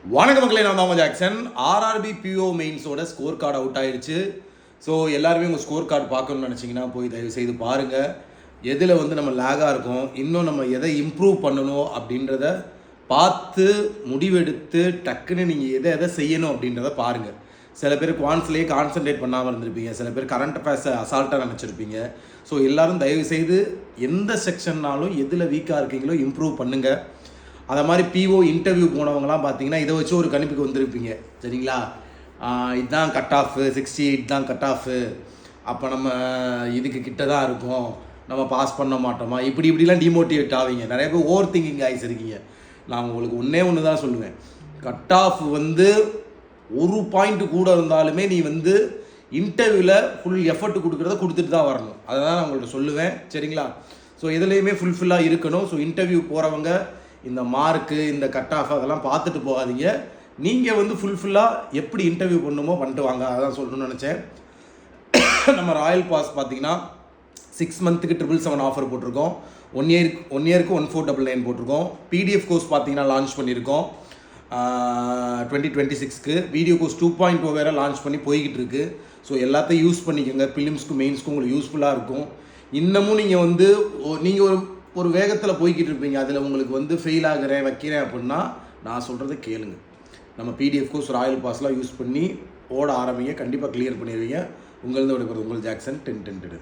வணக்க மக்களே, நான் தான் ஜாக்சன். ஆர்ஆர்பி பிஓ மெயின்ஸோட ஸ்கோர் கார்டு அவுட் ஆயிடுச்சு. ஸோ எல்லாருமே உங்கள் ஸ்கோர் கார்டு பார்க்கணும்னு நினச்சிங்கன்னா போய் தயவு செய்து பாருங்கள். எதில் நம்ம லேகாக இருக்கோம், இன்னும் நம்ம எதை இம்ப்ரூவ் பண்ணணும் அப்படின்றத பார்த்து முடிவெடுத்து டக்குன்னு நீங்கள் எதை செய்யணும் அப்படின்றத பாருங்கள். சில பேர் குவான்ஸ்லேயே கான்சன்ட்ரேட் பண்ணாமல் இருந்திருப்பீங்க, சில பேர் கரண்ட் அஃபேர்ஸை அசால்ட்டாக நினச்சிருப்பீங்க. ஸோ எல்லோரும் தயவு செய்து எந்த செக்ஷன்னாலும் எதில் வீக்காக இருக்கீங்களோ இம்ப்ரூவ் பண்ணுங்கள். அதை மாதிரி பிஓ இன்டர்வியூ போனவங்கலாம் பார்த்தீங்கன்னா இதை வச்சு ஒரு கணிப்புக்கு வந்திருப்பீங்க, சரிங்களா? இதுதான் கட் ஆஃபு, 68 தான் கட் ஆஃபு, அப்போ நம்ம இதுக்கு கிட்ட தான் இருக்கும், நம்ம பாஸ் பண்ண மாட்டோமா, இப்படிலாம் டிமோட்டிவேட் ஆவீங்க. நிறைய பேர் ஓவர் திங்கிங் ஆகிஸ் இருக்கீங்க. நான் உங்களுக்கு ஒன்று தான் சொல்லுவேன், கட் ஆஃப் ஒரு பாயிண்ட் கூட இருந்தாலுமே நீ இன்டர்வியூவில் ஃபுல் எஃபர்ட் கொடுத்துட்டு தான் வரணும். அதை தான் நான் உங்கள்கிட்ட சொல்லுவேன், சரிங்களா? ஸோ எதுலேயுமே ஃபுல்ஃபில்லாக இருக்கணும். ஸோ இன்டர்வியூ போகிறவங்க இந்த மார்க்கு, இந்த கட் ஆஃப் அதெல்லாம் பார்த்துட்டு போகாதீங்க. நீங்கள் ஃபுல்ஃபில்லாக எப்படி இன்டர்வியூ பண்ணணுமோ பண்ணிட்டு வாங்க. அதான் சொல்லணும்னு நினச்சேன். நம்ம ராயல் பாஸ் பார்த்தீங்கன்னா 6 மந்த்துக்கு 777 ஆஃபர் போட்டிருக்கோம். 1 இயருக்கு 1499 போட்டிருக்கோம். பிடிஎஃப் கோர்ஸ் பார்த்தீங்கன்னா லான்ச் பண்ணியிருக்கோம் 2026க்கு. வீடியோ கோர்ஸ் 2.0 வேறு லான்ச் பண்ணி போய்கிட்டு இருக்குது. ஸோ எல்லாத்தையும் யூஸ் பண்ணிக்கோங்க. பிலிம்ஸ்க்கும் மெயின்ஸ்க்கும் உங்களுக்கு யூஸ்ஃபுல்லாக இருக்கும். இன்னமும் நீங்கள் ஒரு வேகத்தில் போய்கிட்டு இருப்பீங்க, அதில் உங்களுக்கு ஃபெயில் ஆகிறேன் வைக்கிறேன் அப்படின்னா நான் சொல்கிறத கேளுங்க. நம்ம பிடிஎஃப் கோர்ஸ் ராயல் பாஸ்லாம் யூஸ் பண்ணி ஓட ஆரம்பிங்க, கண்டிப்பாக கிளியர் பண்ணிடுவீங்க. உங்களது விடைபெறுவது உங்கள் ஜாக்சன் 1010.